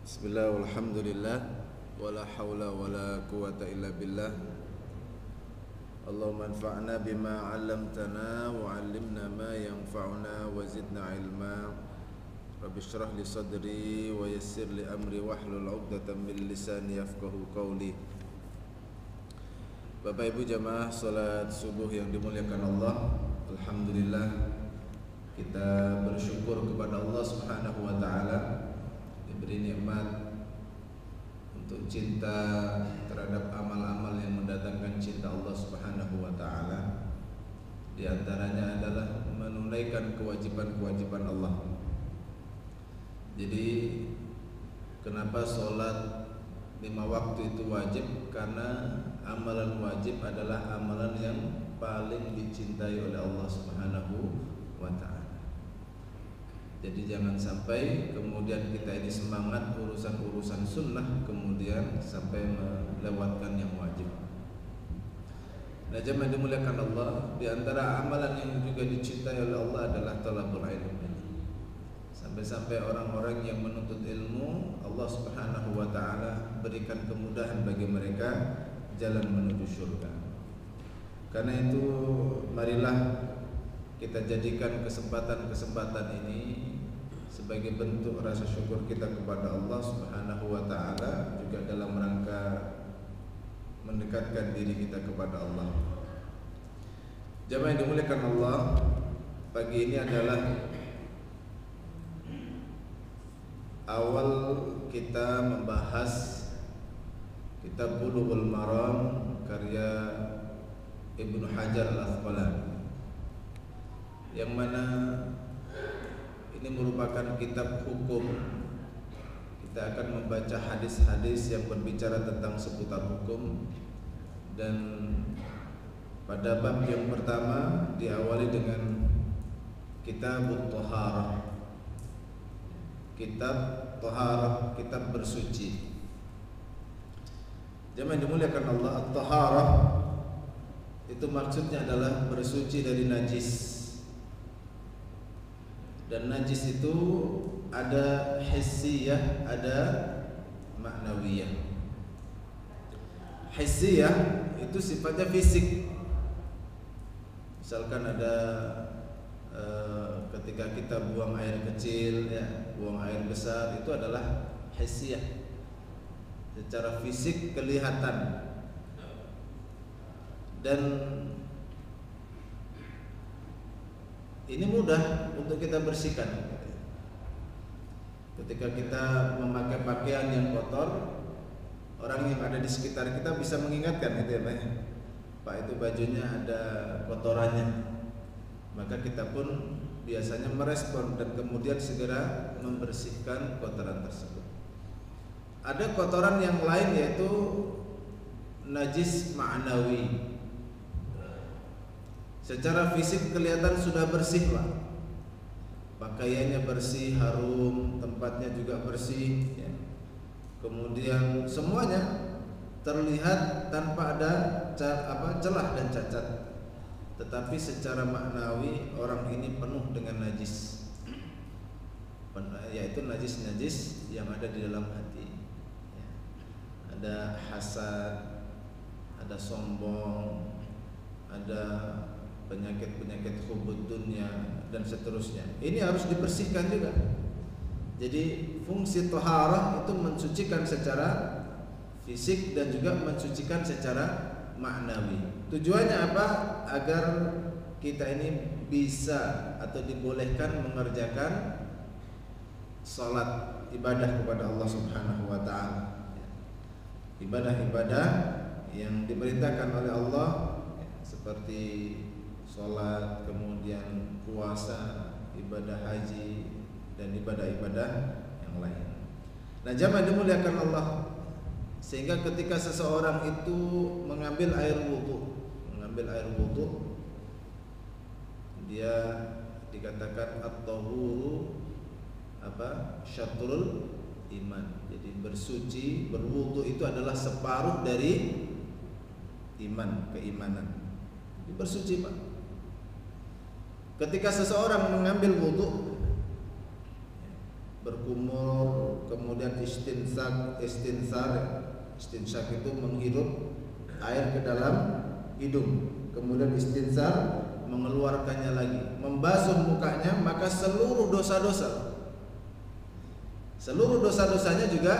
Bismillah walhamdulillah wala haula wala quwata illa billah. Allahumma anfa'na bima 'allamtana wa 'allimna ma yanfa'una wa zidna ilma. Rabbi shrah li sadri wa yassir li amri wahlul 'uqdatam min lisani yafqahu qawli. Bapak Ibu jamaah salat subuh yang dimuliakan Allah, alhamdulillah kita bersyukur kepada Allah Subhanahu wa taala diberi nikmat untuk cinta terhadap amal-amal yang mendatangkan cinta Allah Subhanahu wa taala. Di antaranya adalah menunaikan kewajiban-kewajiban Allah. Jadi kenapa sholat 5 waktu itu wajib? Karena amalan wajib adalah amalan yang paling dicintai oleh Allah Subhanahu wa taala. Jadi jangan sampai kemudian kita ini semangat urusan-urusan sunnah kemudian sampai melewatkan yang wajib. Nah, jemaah dimuliakan Allah, di antara amalan yang juga dicintai oleh Allah adalah talabul ilmi. Sampai-sampai orang-orang yang menuntut ilmu, Allah Subhanahu wa taala berikan kemudahan bagi mereka jalan menuju surga. Karena itu marilah kita jadikan kesempatan-kesempatan ini sebagai bentuk rasa syukur kita kepada Allah Subhanahu wa taala, juga dalam rangka mendekatkan diri kita kepada Allah. Jemaah yang dimuliakan Allah, pagi ini adalah awal kita membahas kitab Bulughul Maram karya Ibnu Hajar Al-Asqalani, yang mana ini merupakan kitab hukum. Kita akan membaca hadis-hadis yang berbicara tentang seputar hukum. Dan pada bab yang pertama diawali dengan Kitabut Thaharah. Kitab Thaharah, kitab bersuci. Jemaah dimuliakan Allah, At-Thaharah itu maksudnya adalah bersuci dari najis. Dan najis itu ada hissiyah, ada ma'nawiyah. Hissiyah itu sifatnya fisik. Misalkan ada ketika kita buang air kecil, ya, buang air besar, itu adalah hissiyah. Secara fisik kelihatan. Dan ini mudah untuk kita bersihkan. Ketika kita memakai pakaian yang kotor, orang yang ada di sekitar kita bisa mengingatkan gitu ya, Pak, itu bajunya ada kotorannya. Maka kita pun biasanya merespon dan kemudian segera membersihkan kotoran tersebut. Ada kotoran yang lain yaitu najis ma'nawi. Secara fisik kelihatan sudah bersih lah, pakaiannya bersih, harum, tempatnya juga bersih, ya. Kemudian semuanya terlihat tanpa ada celah dan cacat. Tetapi secara maknawi orang ini penuh dengan najis, yaitu najis-najis yang ada di dalam hati, ya. Ada hasad, ada sombong, ada penyakit-penyakit hubud dunia dan seterusnya. Ini harus dibersihkan juga. Jadi fungsi taharah itu mensucikan secara fisik dan juga mensucikan secara maknawi. Tujuannya apa? Agar kita ini bisa atau dibolehkan mengerjakan salat, ibadah kepada Allah Subhanahu wa taala. Ibadah-ibadah yang diperintahkan oleh Allah, seperti sholat, kemudian puasa, ibadah haji, dan ibadah-ibadah yang lain. Nah, jamaah dimuliakan Allah, sehingga ketika seseorang itu mengambil air wudu, dia dikatakan at-tahuru syatrul iman. Jadi bersuci, berwudu itu adalah separuh dari iman, keimanan. Bersuci, Pak. Ketika seseorang mengambil wudu, berkumur, kemudian istinsyak itu menghirup air ke dalam hidung, kemudian istinsar mengeluarkannya lagi, membasuh mukanya, maka seluruh dosa-dosanya juga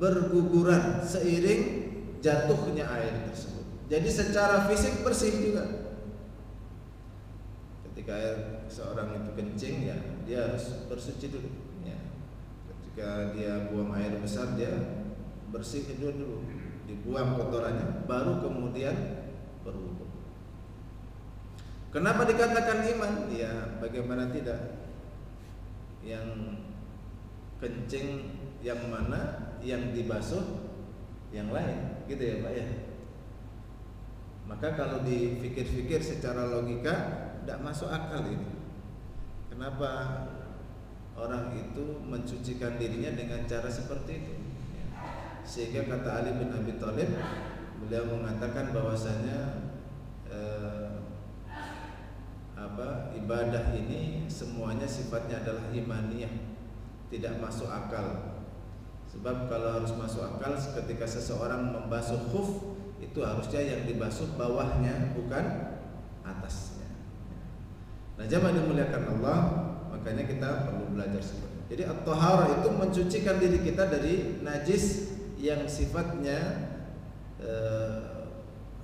berguguran seiring jatuhnya air tersebut. Jadi secara fisik bersih juga. Ketika seorang itu kencing, ya dia harus bersuci dulu. Ya. Ketika dia buang air besar, dia bersih dulu, dibuang kotorannya, baru kemudian berwudu. Kenapa dikatakan iman? Ya, bagaimana tidak? Yang kencing yang mana, yang dibasuh yang lain, gitu ya Pak ya. Maka kalau dipikir-pikir secara logika tidak masuk akal ini. Kenapa orang itu mencucikan dirinya dengan cara seperti itu? Sehingga kata Ali bin Abi Thalib, beliau mengatakan bahwasanya ibadah ini semuanya sifatnya adalah imaniyah, tidak masuk akal. Sebab kalau harus masuk akal, ketika seseorang membasuh khuf, itu harusnya yang dibasuh bawahnya, bukan atasnya. Nah, jamaah dimuliakan Allah, makanya kita perlu belajar seperti itu. Jadi at-taharah itu mencucikan diri kita dari najis yang sifatnya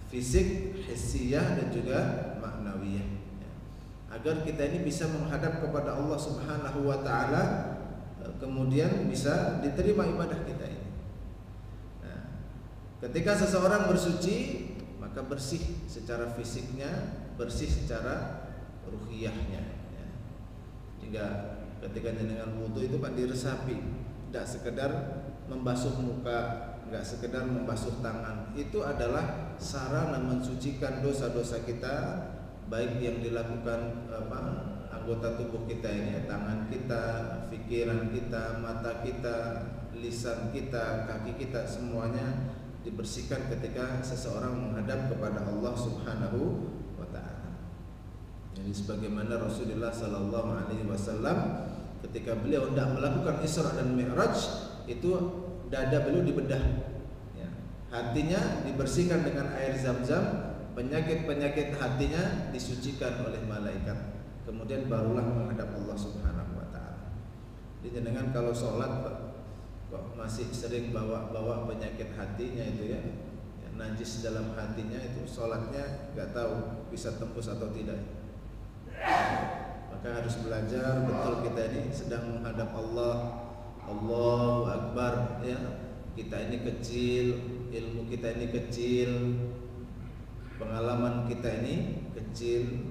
fisik, hissiyah dan juga maknawiyah, agar kita ini bisa menghadap kepada Allah Subhanahu wa taala, kemudian bisa diterima ibadah kita ini. Nah, ketika seseorang bersuci, maka bersih secara fisiknya, bersih secara ruhiyahnya, ya. Hingga ketika dengan wudu itu Pak diresapi, tidak sekedar membasuh muka, enggak sekedar membasuh tangan. Itu adalah sarana mensucikan dosa-dosa kita, baik yang dilakukan anggota tubuh kita ini, tangan kita, pikiran kita, mata kita, lisan kita, kaki kita, semuanya dibersihkan ketika seseorang menghadap kepada Allah Subhanahu wa taala. Jadi sebagaimana Rasulullah sallallahu alaihi wasallam ketika beliau hendak melakukan Isra dan Mi'raj, itu dada beliau dibedah, ya. Hatinya dibersihkan dengan air Zam-Zam, penyakit-penyakit hatinya disucikan oleh malaikat, kemudian barulah menghadap Allah Subhanahu wa taala. Jadi dengan kalau sholat kok masih sering bawa penyakit hatinya itu, ya, najis dalam hatinya, itu sholatnya nggak tahu bisa tembus atau tidak. Maka harus belajar betul kita ini sedang menghadap Allah. Allahu Akbar, ya. Kita ini kecil, ilmu kita ini kecil, pengalaman kita ini kecil.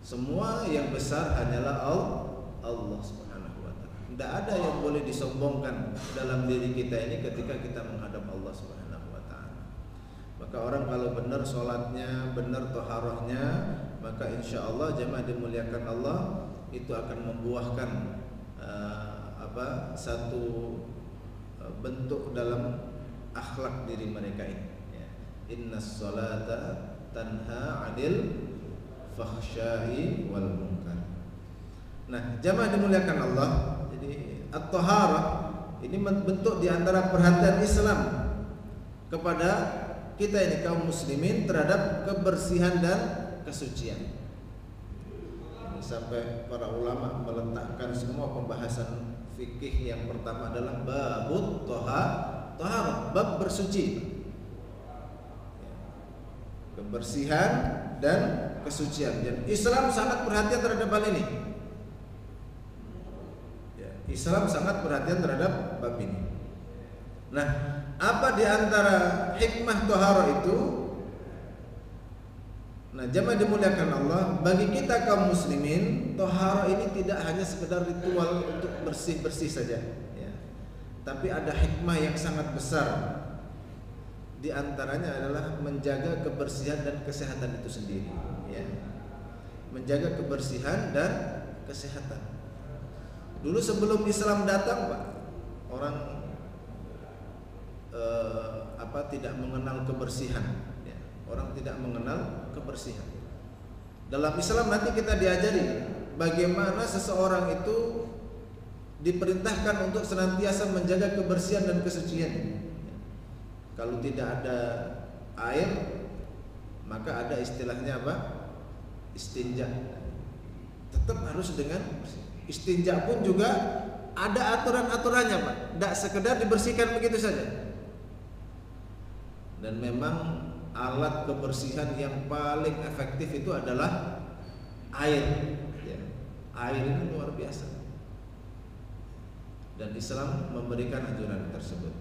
Semua yang besar hanyalah Allah Subhanahu wa taala. Tidak ada yang boleh disombongkan dalam diri kita ini ketika kita menghadap Allah Subhanahu wa taala. Maka orang kalau benar sholatnya, benar taharahnya, maka insya Allah jemaah dimuliakan Allah, itu akan membuahkan satu bentuk dalam akhlak diri mereka ini, ya. Innas sholata tanha 'anil fahsya'i wal munkar. Nah, jamaah dimuliakan Allah, jadi at-taharah ini bentuk di antara perhatian Islam kepada kita ini kaum muslimin terhadap kebersihan dan kesucian. Ini sampai para ulama meletakkan semua pembahasan fikih yang pertama adalah babut taharah, bab bersuci, kebersihan dan kesucian. Dan Islam sangat perhatian terhadap hal ini. Ya, Islam sangat perhatian terhadap bab ini. Nah, apa di antara hikmah taharah itu? Nah, jemaah dimuliakan Allah, bagi kita kaum muslimin, taharah ini tidak hanya sekedar ritual untuk bersih-bersih saja, ya. Tapi ada hikmah yang sangat besar. Di antaranya adalah menjaga kebersihan dan kesehatan itu sendiri, ya. Menjaga kebersihan dan kesehatan. Dulu sebelum Islam datang, Pak, orang tidak mengenal kebersihan, ya. Orang tidak mengenal kebersihan. Dalam Islam nanti kita diajari bagaimana seseorang itu diperintahkan untuk senantiasa menjaga kebersihan dan kesucian. Kalau tidak ada air, maka ada istilahnya apa? Istinja. Tetap harus dengan bersih. Istinja pun juga ada aturan-aturannya, Pak. Tidak sekedar dibersihkan begitu saja. Dan memang alat kebersihan yang paling efektif itu adalah air. Ya. Air ini luar biasa. Dan Islam memberikan anjuran tersebut.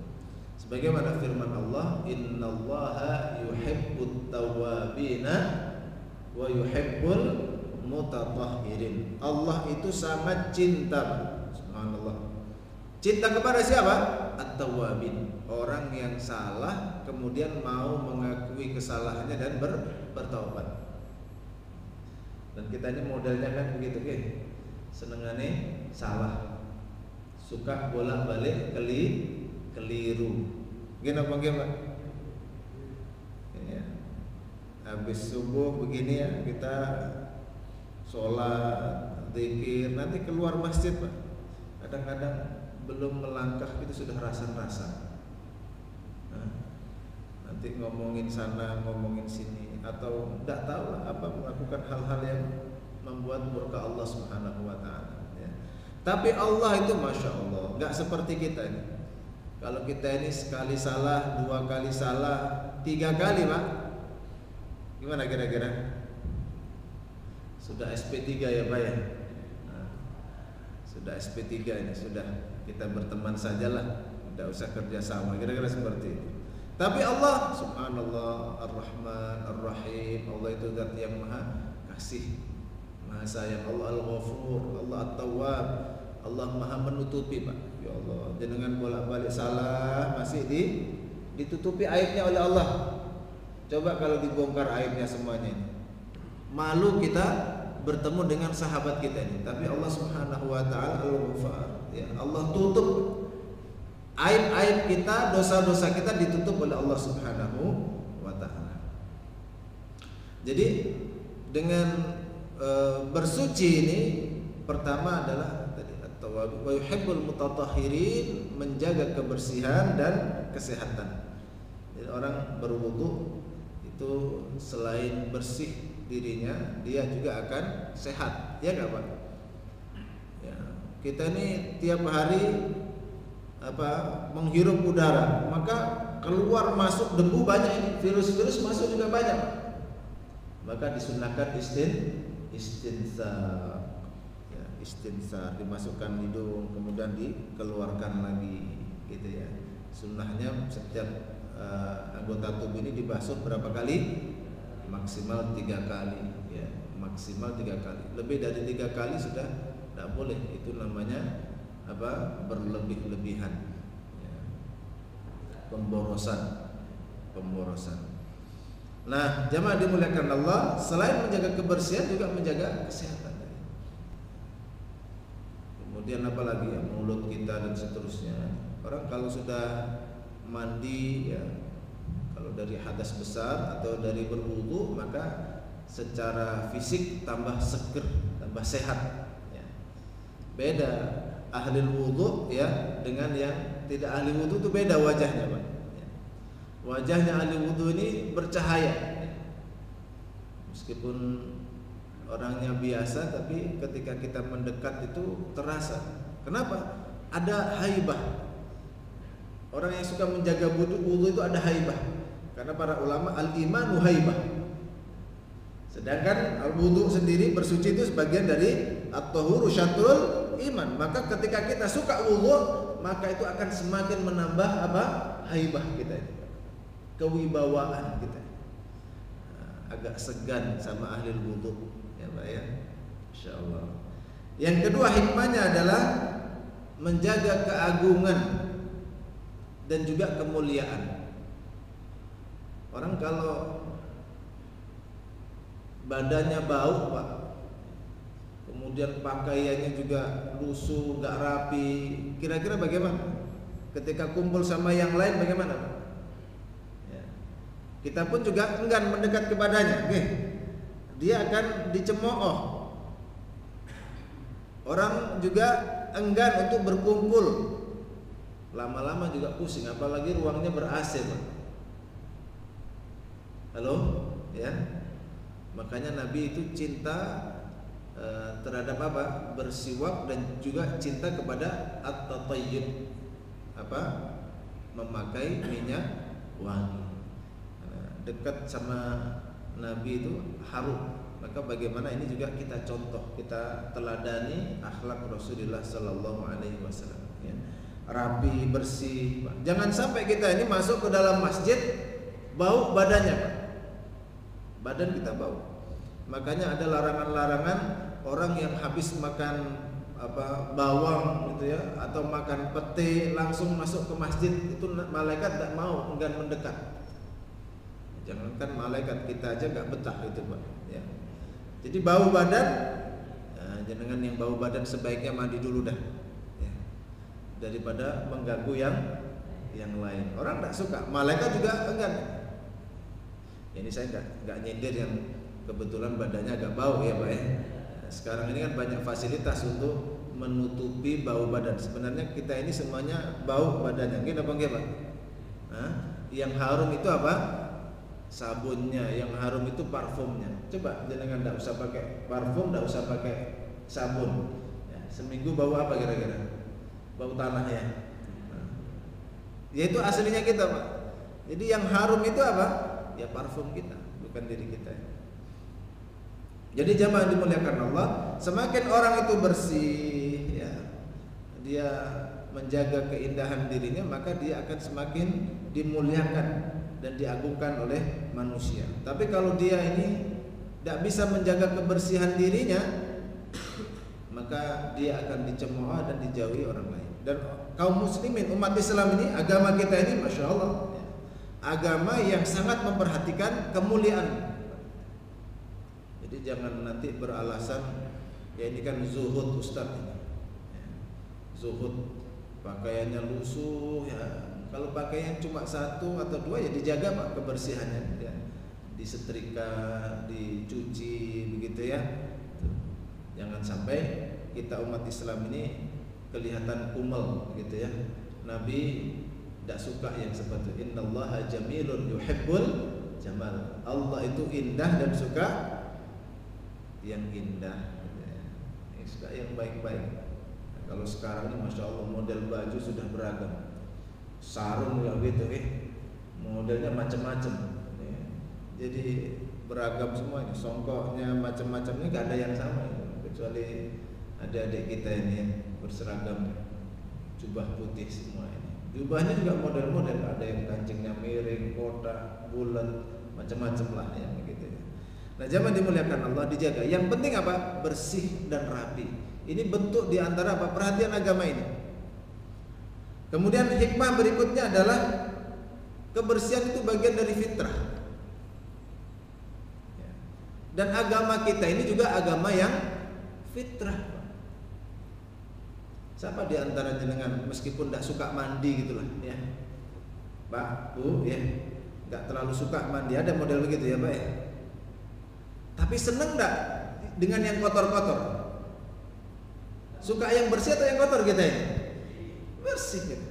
Sebagaimana firman Allah, "Innallaha yuhibbut tawwabina wa yuhibbul mutatahhirin." Allah itu sangat cinta, subhanallah. Cinta kepada siapa? At-tawwabin, orang yang salah kemudian mau mengakui kesalahannya dan bertaubat. Dan kita ini modelnya kan begitu, senengane salah, suka bolak-balik keliru. Gini apa gimana? Ya. Habis subuh begini ya, kita sholat, zikir, nanti keluar masjid, Pak. Kadang-kadang belum melangkah itu sudah rasa-rasa. Nanti ngomongin sana, ngomongin sini, atau tidak tahu lah apa, melakukan hal-hal yang membuat murka Allah Subhanahu wa taala. Ya. Tapi Allah itu masya Allah, nggak seperti kita ini. Kalau kita ini sekali salah, 2 kali salah, 3 kali, Pak. Gimana kira-kira? Sudah SP3 ya, Pak ya? Sudah SP3 ini, sudah kita berteman sajalah, tidak usah kerja sama, kira-kira seperti itu. Tapi Allah subhanallah Ar-Rahman Ar-Rahim, Allah itu zat yang maha kasih, maha sayang. Allah Al-Ghafur, Allah At-Tawwab, Allah maha menutupi, Pak. Ya Allah, dengan bolak-balik salah masih ditutupi aibnya oleh Allah. Coba kalau dibongkar aibnya semuanya ini, malu kita bertemu dengan sahabat kita ini. Tapi Allah Subhanahu wa taala Al-Ghafar, ya, Allah tutup aib-aib kita, dosa-dosa kita ditutup oleh Allah Subhanahu wa taala. Jadi dengan bersuci ini, pertama adalah tadi at-tawwab wa yuhibbul mutatahhirin, menjaga kebersihan dan kesehatan. Jadi orang berwudu itu selain bersih dirinya, dia juga akan sehat, ya nggak Pak? Ya, kita ini tiap hari menghirup udara, maka keluar masuk debu banyak, ini virus-virus masuk juga banyak. Maka disunahkan istinsar, ya, istinsar, dimasukkan hidung kemudian dikeluarkan lagi, gitu ya. Sunnahnya setiap anggota tubuh ini dibasuh berapa kali? Maksimal 3 kali, ya, maksimal 3 kali. Lebih dari 3 kali sudah tidak boleh, itu namanya berlebih-lebihan, ya. Pemborosan. Nah, jamaah dimuliakan Allah, selain menjaga kebersihan juga menjaga kesehatan. Kemudian apa lagi ya, mulut kita dan seterusnya. Orang kalau sudah mandi, ya, kalau dari hadas besar atau dari berwudu, maka secara fisik tambah seger, tambah sehat, ya. Beda ahli wudu, ya, dengan yang tidak ahli wudu itu beda wajahnya, Pak. Wajahnya ahli wudu ini bercahaya, ya. Meskipun orangnya biasa, tapi ketika kita mendekat itu terasa. Kenapa? Ada haibah. Orang yang suka menjaga wudu itu ada haibah. Karena para ulama al-imanu haibah. Sedangkan al-wudu sendiri, bersuci itu sebagian dari at-tahuru syatrul iman. Maka ketika kita suka wudu, maka itu akan semakin menambah haibah kita ini, kewibawaan kita. Agak segan sama ahli wudu, ya Pak ya. Insyaallah. Yang kedua hikmahnya adalah menjaga keagungan dan juga kemuliaan. Orang kalau badannya bau, Pak, kemudian pakaiannya juga lusuh, gak rapi, kira-kira bagaimana? Ketika kumpul sama yang lain bagaimana, Pak? Ya. Kita pun juga enggan mendekat kepadanya, dia akan dicemooh. Orang juga enggan untuk berkumpul. Lama-lama juga pusing, apalagi ruangnya ber-AC, Pak. Halo, ya. Makanya Nabi itu cinta terhadap apa? Bersiwak, dan juga cinta kepada at-tatayyub, apa? Memakai minyak wangi. Dekat sama Nabi itu harum. Maka bagaimana ini juga kita contoh, kita teladani akhlak Rasulullah sallallahu alaihi wasallam, ya. Rapi, bersih. Jangan sampai kita ini masuk ke dalam masjid bau badannya, Pak. Badan kita bau. Makanya ada larangan-larangan orang yang habis makan bawang gitu ya, atau makan pete langsung masuk ke masjid, itu malaikat tidak mau, enggan mendekat. Jangankan malaikat, kita aja nggak betah itu, Pak, ya. Jadi bau badan, jangan yang bau badan sebaiknya mandi dulu dah, ya, daripada mengganggu yang lain. Orang tidak suka, malaikat juga enggan. Ini saya nggak nyindir yang kebetulan badannya agak bau, ya Pak, ya. Sekarang ini kan banyak fasilitas untuk menutupi bau badan. Sebenarnya kita ini semuanya bau badannya, gitu apa enggak, Pak? Yang harum itu apa? Sabunnya. Yang harum itu parfumnya. Coba jangan enggak usah pakai parfum, enggak usah pakai sabun, ya, seminggu bau apa kira-kira? Bau tanah, ya. Ya itu aslinya kita, Pak. Jadi yang harum itu apa? Ya parfum kita, bukan diri kita. Jadi jamaah dimuliakan Allah, semakin orang itu bersih, ya, dia menjaga keindahan dirinya, maka dia akan semakin dimuliakan dan diagungkan oleh manusia. Tapi kalau dia ini tidak bisa menjaga kebersihan dirinya, maka dia akan dicemooh dan dijauhi orang lain. Dan kaum muslimin, umat Islam ini, agama kita ini, masya Allah, ya, agama yang sangat memperhatikan kemuliaan. Jadi jangan nanti beralasan, ya ini kan zuhud Ustaz ini, ya, zuhud, pakaiannya lusuh, ya. Kalau pakaian cuma satu atau dua, ya dijaga, Pak, kebersihannya, ya, disetrika, dicuci, begitu ya. Jangan sampai kita umat Islam ini kelihatan kumel, gitu ya. Nabi tidak suka yang seperti itu. Innallaha jamilun yuhibbul jamal. Allah itu indah dan suka yang indah, suka yang baik-baik. Nah, kalau sekarang ini masya Allah model baju sudah beragam, sarung juga gitu, modelnya macam-macam, ya. Jadi beragam semuanya, songkoknya macam-macamnya, gak ada yang sama, kecuali adik-adik kita ini ya, berseragam jubah putih semua ini. Jubahnya juga model-model, ada yang kancingnya miring, kotak, bulat, macam-macam lah ya, begitu. Nah, jamaah dimuliakan Allah, dijaga. Yang penting apa? Bersih dan rapi. Ini bentuk diantara apa? Perhatian agama ini. Kemudian hikmah berikutnya adalah kebersihan itu bagian dari fitrah. Dan agama kita ini juga agama yang fitrah. Siapa diantara jenengan meskipun tidak suka mandi gitulah, ya, Pak, Bu, ya, nggak terlalu suka mandi, ada model begitu ya, Pak, ya. Tapi seneng enggak dengan yang kotor-kotor? Suka yang bersih atau yang kotor kita ini? Bersih gitu.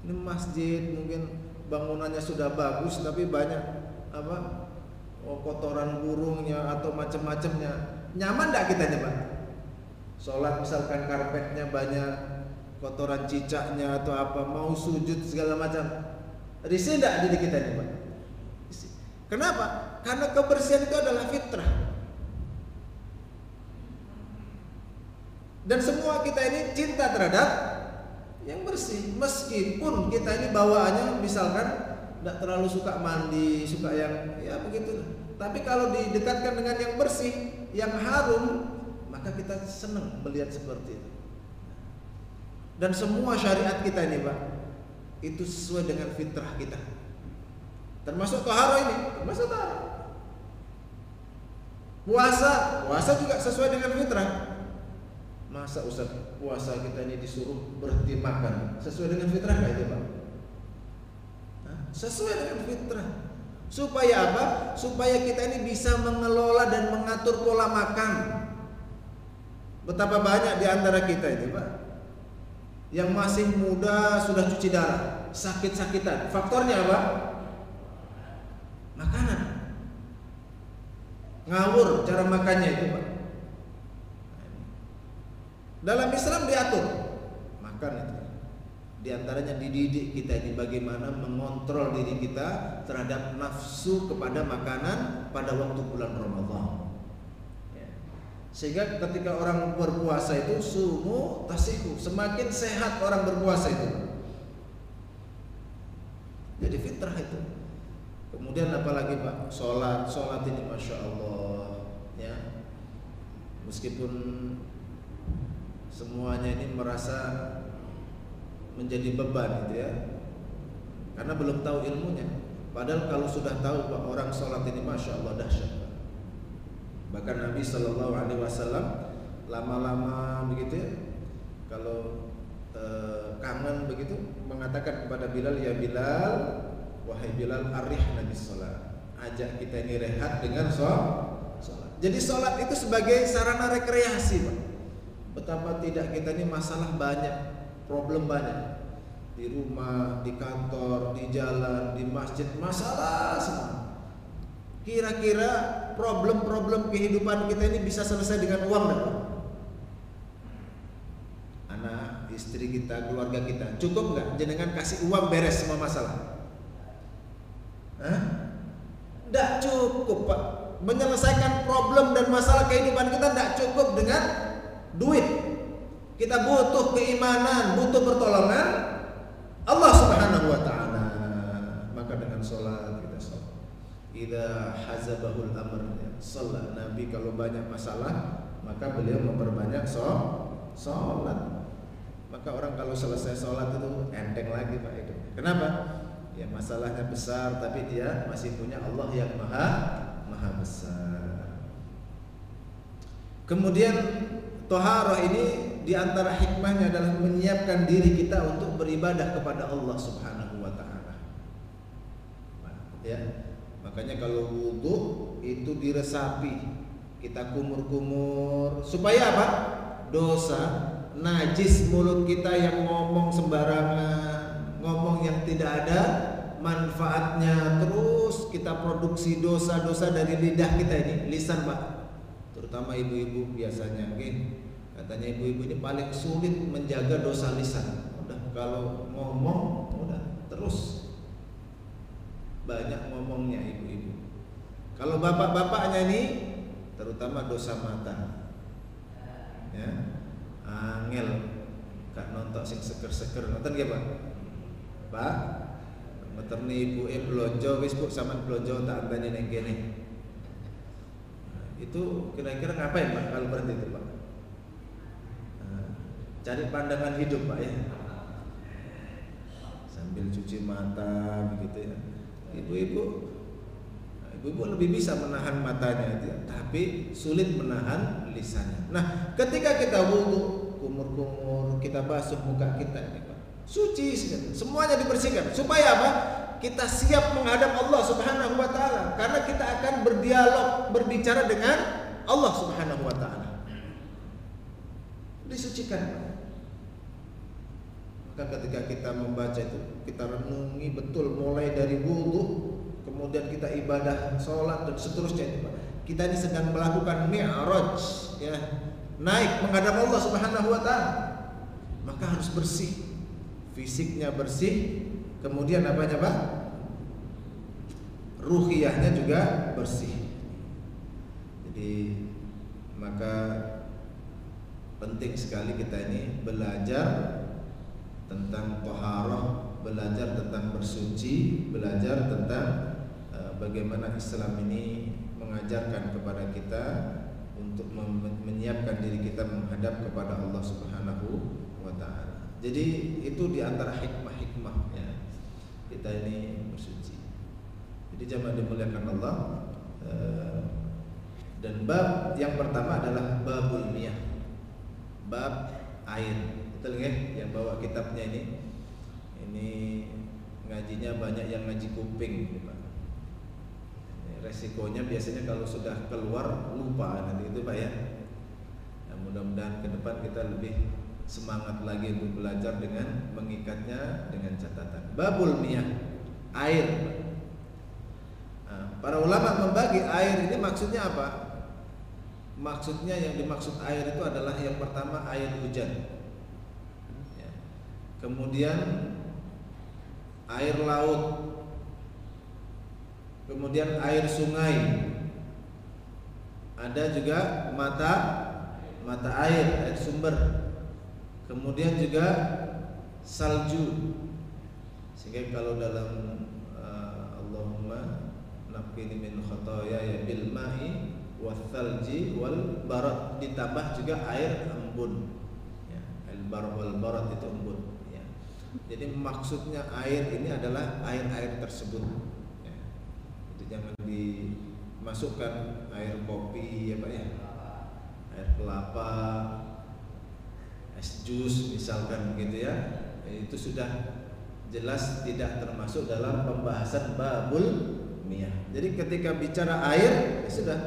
Ini masjid mungkin bangunannya sudah bagus, tapi banyak apa? Kotoran burungnya atau macam-macamnya. Nyaman enggak kita nih, Pak? Sholat misalkan karpetnya banyak kotoran cicaknya atau apa, mau sujud segala macam. Risih enggak diri kita nih, Pak? Risih. Kenapa? Karena kebersihan itu adalah fitrah. Dan semua kita ini cinta terhadap yang bersih. Meskipun kita ini bawaannya misalkan tidak terlalu suka mandi, suka yang ya begitu. Tapi kalau didekatkan dengan yang bersih, yang harum, maka kita senang melihat seperti itu. Dan semua syariat kita ini, Pak, itu sesuai dengan fitrah kita. Termasuk taharah ini, termasuk taharah. Puasa juga sesuai dengan fitrah. Masa Ustaz puasa kita ini disuruh berhenti makan, sesuai dengan fitrah nggak itu, Pak? Sesuai dengan fitrah. Supaya apa? Supaya kita ini bisa mengelola dan mengatur pola makan. Betapa banyak di antara kita ini, Pak, yang masih muda sudah cuci darah, sakit-sakitan. Faktornya apa? Makanan. Ngawur cara makannya itu, Pak. Dalam Islam diatur makan itu. Di antaranya dididik kita ini bagaimana mengontrol diri kita terhadap nafsu kepada makanan pada waktu bulan Ramadan. Sehingga ketika orang berpuasa itu sumu tasihu, semakin sehat orang berpuasa itu. Jadi fitrah itu. Kemudian apalagi Pak, sholat ini masya Allah, ya. Meskipun semuanya ini merasa menjadi beban gitu ya, karena belum tahu ilmunya. Padahal kalau sudah tahu Pak, orang sholat ini masya Allah dahsyat. Bahkan Nabi Shallallahu Alaihi Wasallam lama-lama begitu ya, kalau kangen begitu mengatakan kepada Bilal, ya Bilal, wahai Bilal, arihna bis sholat, ajak kita ini rehat dengan sholat. Jadi sholat itu sebagai sarana rekreasi, Pak. Betapa tidak kita ini masalah banyak, problem banyak di rumah, di kantor, di jalan, di masjid, masalah semua. Kira-kira problem-problem kehidupan kita ini bisa selesai dengan uang enggak? Anak, istri kita, keluarga kita, cukup enggak jenengan kasih uang beres semua masalah? Enggak cukup, Pak. Menyelesaikan problem dan masalah kehidupan kita enggak cukup dengan duit. Kita butuh keimanan, butuh pertolongan Allah Subhanahu wa taala. Maka dengan salat kita salat. Idza hazabahul amr, salat. Nabi kalau banyak masalah, maka beliau memperbanyak salat. Maka orang kalau selesai salat itu enteng lagi Pak itu. Kenapa? Ya masalahnya besar tapi dia masih punya Allah yang maha besar. Kemudian Toharoh ini diantara hikmahnya adalah menyiapkan diri kita untuk beribadah kepada Allah Subhanahu wa taala. Ya. Makanya kalau wudu itu diresapi, kita kumur-kumur supaya apa? Dosa, najis mulut kita yang ngomong sembarangan, ngomong yang tidak ada manfaatnya, terus kita produksi dosa-dosa dari lidah kita ini, lisan Pak. Terutama ibu-ibu biasanya, katanya ibu-ibu ini paling sulit menjaga dosa lisan. Udah kalau ngomong udah terus banyak ngomongnya ibu-ibu. Kalau bapak-bapaknya ini terutama dosa mata, ya angel gak nonton sing seger-seger nonton ya Pak meterni ibu blonjo wis Bu sampean blonjo tak anteni ning kene. Itu kira-kira ngapain Pak kalau berhenti itu Pak? Cari pandangan hidup Pak ya, sambil cuci mata begitu ya. Ibu-ibu lebih bisa menahan matanya itu ya, tapi sulit menahan lisannya. Nah ketika kita wudu, kumur-kumur, kita basuh muka kita ini Pak, suci semuanya dibersihkan supaya apa? Kita siap menghadap Allah Subhanahu wa taala, karena kita akan berdialog, berbicara dengan Allah Subhanahu wa taala. Disucikan. Maka ketika kita membaca itu, kita renungi betul mulai dari wudu, kemudian kita ibadah, sholat dan seterusnya itu Pak. Kita ini sedang melakukan mi'raj, ya, naik menghadap Allah Subhanahu wa taala. Maka harus bersih, fisiknya bersih, kemudian apanya Pak? Ruhiyahnya juga bersih. Jadi maka penting sekali kita ini belajar tentang toharoh, belajar tentang bersuci, belajar tentang bagaimana Islam ini mengajarkan kepada kita untuk menyiapkan diri kita menghadap kepada Allah Subhanahu wa taala. Jadi itu diantara hikmah-hikmahnya kita ini bersuci. Jadi jamaah dimuliakan Allah. Dan bab yang pertama adalah babul miyah, bab air. Betul nggak? Yang bawa kitabnya ini ngajinya banyak yang ngaji kuping, Pak. Resikonya biasanya kalau sudah keluar lupa nanti itu Pak ya. Namun mudah-mudahan ke depan kita lebih semangat lagi untuk belajar dengan mengikatnya dengan catatan. Babul miyah, air. Nah, para ulama membagi air ini maksudnya apa? Maksudnya yang dimaksud air itu adalah yang pertama air hujan, ya. Kemudian air laut, kemudian air sungai, ada juga mata air sumber. Kemudian juga salju. Sehingga kalau dalam Allahumma naqqini min khataaya bil ma'i wath-thalji wal barad, ditambah juga air embun. Ya, al-bar wal barad itu embun, ya. Jadi maksudnya air ini adalah air-air tersebut. Ya. Itu jangan dimasukkan air kopi ya Pak ya. Air kelapa, es jus misalkan begitu ya, itu sudah jelas tidak termasuk dalam pembahasan babul miyah. Jadi ketika bicara air ya sudah.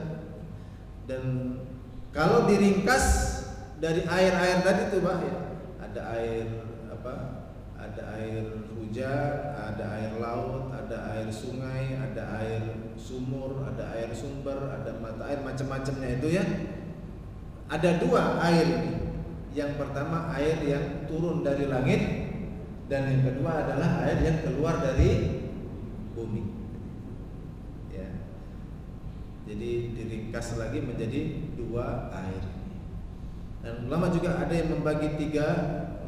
Dan kalau diringkas dari air-air tadi itu Pak ya, ada air apa? Ada air hujan, ada air laut, ada air sungai, ada air sumur, ada air sumber, ada mata air, macam-macamnya itu ya. Ada dua air ini. Yang pertama air yang turun dari langit, dan yang kedua adalah air yang keluar dari bumi. Ya. Jadi diringkas lagi menjadi dua air. Dan ulama juga ada yang membagi tiga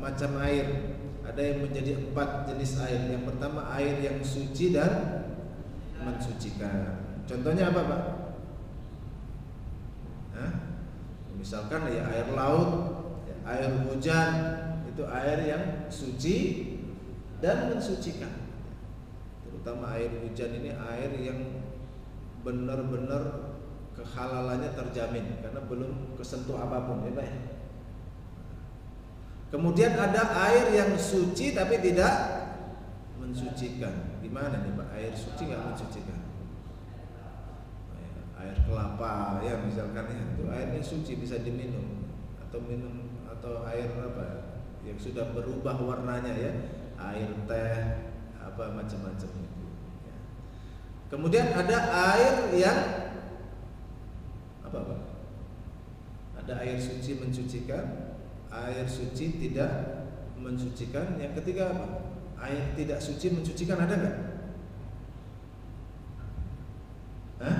macam air. Ada yang menjadi 4 jenis air. Yang pertama air yang suci dan mensucikan. Contohnya apa Pak? Hah? Misalkan ya air laut, air hujan, itu air yang suci dan mensucikan. Terutama air hujan ini air yang benar-benar kehalalannya terjamin karena belum kesentuh apapun ya Pak. Kemudian ada air yang suci tapi tidak mensucikan. Gimana nih Pak? Air suci nggak mensucikan? Air kelapa ya misalkan ya, itu airnya suci bisa diminum atau air apa yang sudah berubah warnanya ya, air teh apa macam-macam itu ya. Kemudian ada air yang apa Pak? Ada air suci mensucikan, air suci tidak mensucikan. Yang ketiga apa? Air tidak suci mensucikan, ada nggak? Hah?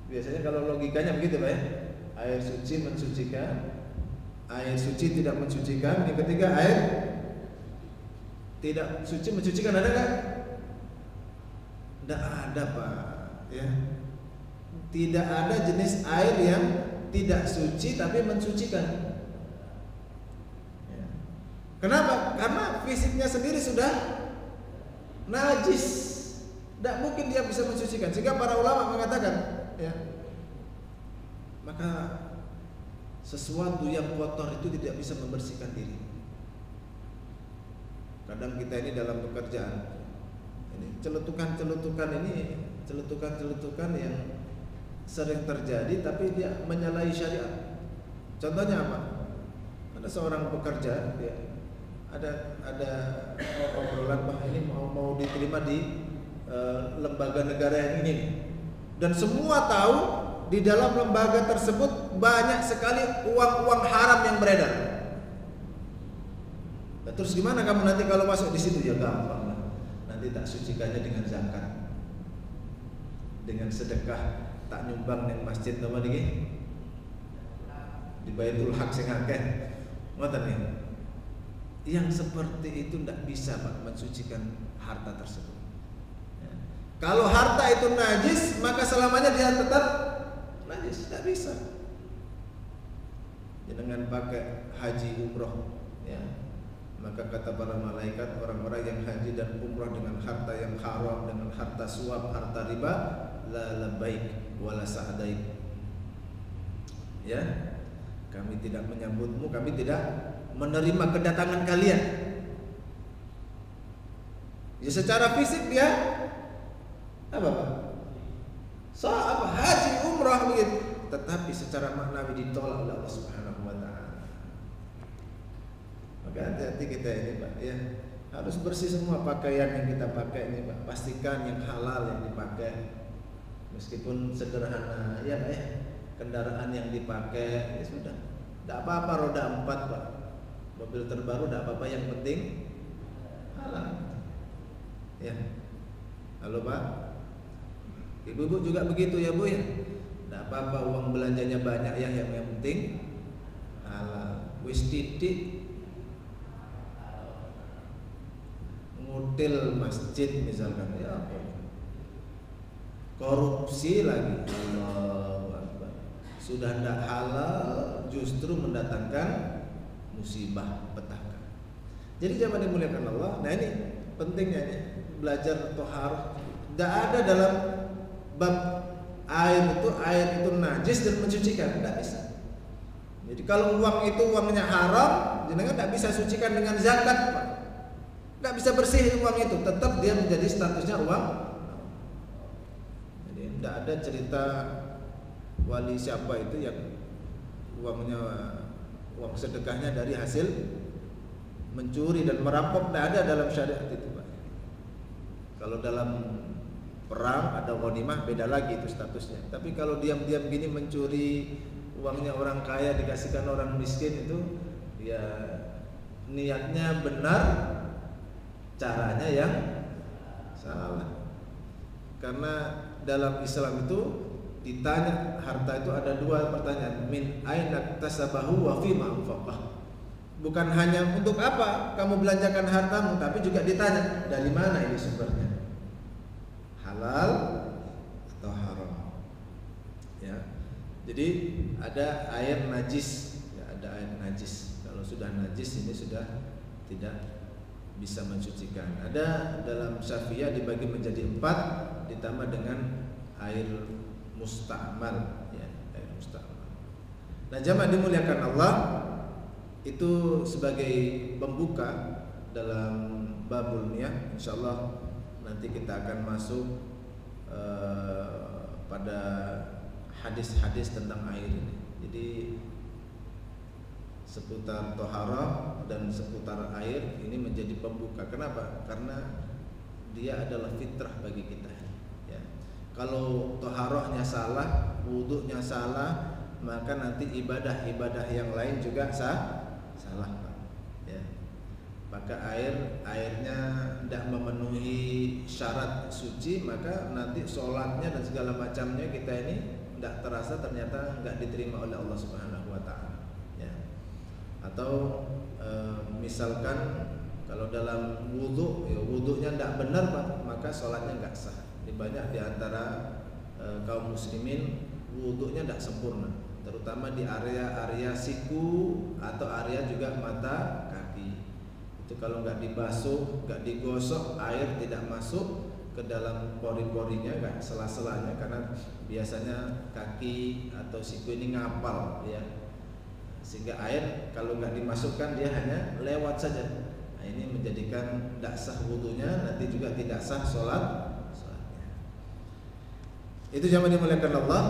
Biasanya kalau logikanya begitu Pak ya. Air suci mensucikan, air suci tidak mensucikan. Yang ketiga air tidak suci mensucikan, ada nggak? Tidak ada Pak ya. Tidak ada jenis air yang tidak suci tapi mensucikan ya. Kenapa? Karena fisiknya sendiri sudah najis, tidak mungkin dia bisa mensucikan. Sehingga para ulama mengatakan ya, maka sesuatu yang kotor itu tidak bisa membersihkan diri. Kadang kita ini dalam pekerjaan ini celetukan yang sering terjadi tapi dia menyalahi syariat. Contohnya apa? Ada seorang pekerja ya, ada obrolan Pak ini mau diterima di lembaga negara yang ini, dan semua tahu di dalam lembaga tersebut banyak sekali uang haram yang beredar. Nah, terus gimana kamu nanti kalau masuk di situ? Ya gampang lah. Nanti tak sucikannya dengan zakat, dengan sedekah, tak nyumbang yang masjid nama diki di Baitul Haq sing akeh. Ngoten nih. Yang seperti itu tidak bisa Pak mensucikan harta tersebut. Ya. Kalau harta itu najis, maka selamanya dia tetap najis, tidak bisa. Dengan pakai haji umroh, ya, maka kata para malaikat, orang-orang yang haji dan umroh dengan harta yang haram, dengan harta suap, harta riba, la labbaik wala sa'daik. Ya, kami tidak menyambutmu, kami tidak menerima kedatangan kalian. Ya, secara fisik dia apa Pak? Haji umrah begitu. tetapi secara maknawi ditolak oleh Allah Subhanahu wa taala. Maka hati-hati kita ini Pak ya. Harus bersih semua pakaian yang kita pakai ini Pak. Pastikan yang halal yang dipakai. Meskipun sederhana ya Pak ya. Kendaraan yang dipakai ya sudah. Tidak apa-apa roda 4 Pak. Mobil terbaru tidak apa-apa, yang penting halal. Ya. Halo Pak. Ibu-ibu juga begitu ya Bu ya. Tidak apa-apa uang belanjanya banyak yang penting halal. Wis titik ngutil masjid misalkan ya apa? Korupsi lagi. Allahu Akbar. Sudah tidak halal justru mendatangkan musibah petaka. Jadi jangan dimuliakan Allah. Nah ini pentingnya nih, belajar tohar. Tidak ada dalam bab air itu najis dan mensucikan, tidak bisa. Jadi kalau uang itu uangnya haram, jenengan tidak bisa sucikan dengan zakat, Pak. Tidak bisa bersih uang itu, tetap dia menjadi statusnya uang. Jadi tidak ada cerita wali siapa itu yang uang sedekahnya dari hasil mencuri dan merampok, tidak ada dalam syariat itu Pak. Kalau dalam perang ada ghanimah beda lagi itu statusnya. Tapi kalau diam-diam gini mencuri uangnya orang kaya dikasihkan orang miskin itu ya niatnya benar, caranya yang salah. Karena dalam Islam itu ditanya harta itu ada dua pertanyaan, min aina tasabahu wa fima anfaqah. Bukan hanya untuk apa kamu belanjakan hartamu, tapi juga ditanya dari mana ini sumbernya, halal atau haram. Ya, jadi ada air najis, ya, ada air najis. Kalau sudah najis ini sudah tidak bisa mensucikan. Ada dalam Syafi'iyah dibagi menjadi 4 ditambah dengan air musta'mal, ya, air musta'mal. Nah, jamaah dimuliakan Allah, itu sebagai pembuka dalam babul niyah. Insyaallah nanti kita akan masuk pada hadis-hadis tentang air ini. Jadi seputar toharah dan seputar air ini menjadi pembuka. Kenapa? Karena dia adalah fitrah bagi kita. Ya. Kalau toharahnya salah, wudhunya salah, maka nanti ibadah-ibadah yang lain juga salah, Pak. Ya. Maka airnya tidak memenuhi syarat suci, maka nanti sholatnya dan segala macamnya kita ini tidak terasa, ternyata nggak diterima oleh Allah Subhanahu Wa Taala. Ya. Atau misalkan kalau dalam wudhu, ya, wudhunya tidak benar Pak, maka sholatnya nggak sah. Banyak di antara kaum muslimin wudhunya tidak sempurna, terutama di area-area siku atau area juga mata kaki. Itu kalau nggak dibasuh, nggak digosok, air tidak masuk ke dalam pori-porinya, nggak sela-selanya, karena biasanya kaki atau siku ini ngapal, ya. Sehingga air kalau nggak dimasukkan dia hanya lewat saja. Nah, ini menjadikan tidak sah wudhunya, nanti juga tidak sah sholatnya. Itu jamaah dimuliakan Allah.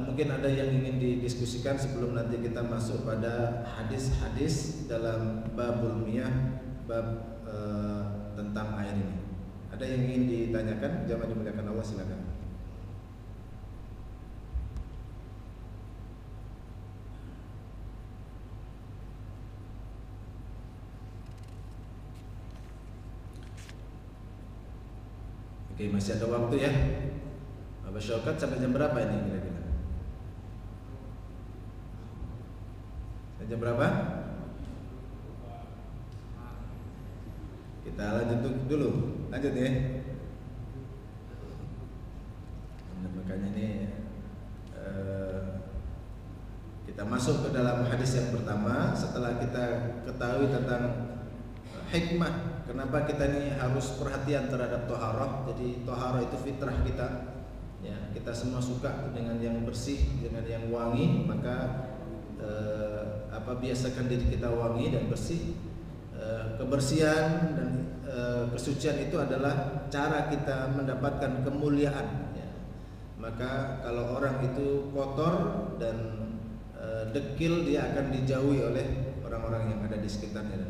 Mungkin ada yang ingin didiskusikan sebelum nanti kita masuk pada hadis-hadis dalam babul miyah, bab tentang air ini. Ada yang ingin ditanyakan? Jamaah dimuliakan Allah, silakan. Oke, masih ada waktu ya. Abah Syaukat sampai jam berapa ini kira-kira? Jam berapa? Kita lanjut dulu. Lanjut ya. Nah, makanya ini kita masuk ke dalam hadis yang pertama. Setelah kita ketahui tentang hikmah kenapa kita ini harus perhatian terhadap toharah. Jadi toharah itu fitrah kita. Ya, kita semua suka dengan yang bersih, dengan yang wangi, maka biasakan diri kita wangi dan bersih. Kebersihan dan kesucian itu adalah cara kita mendapatkan kemuliaan. Ya. maka kalau orang itu kotor dan dekil, dia akan dijauhi oleh orang-orang yang ada di sekitarnya.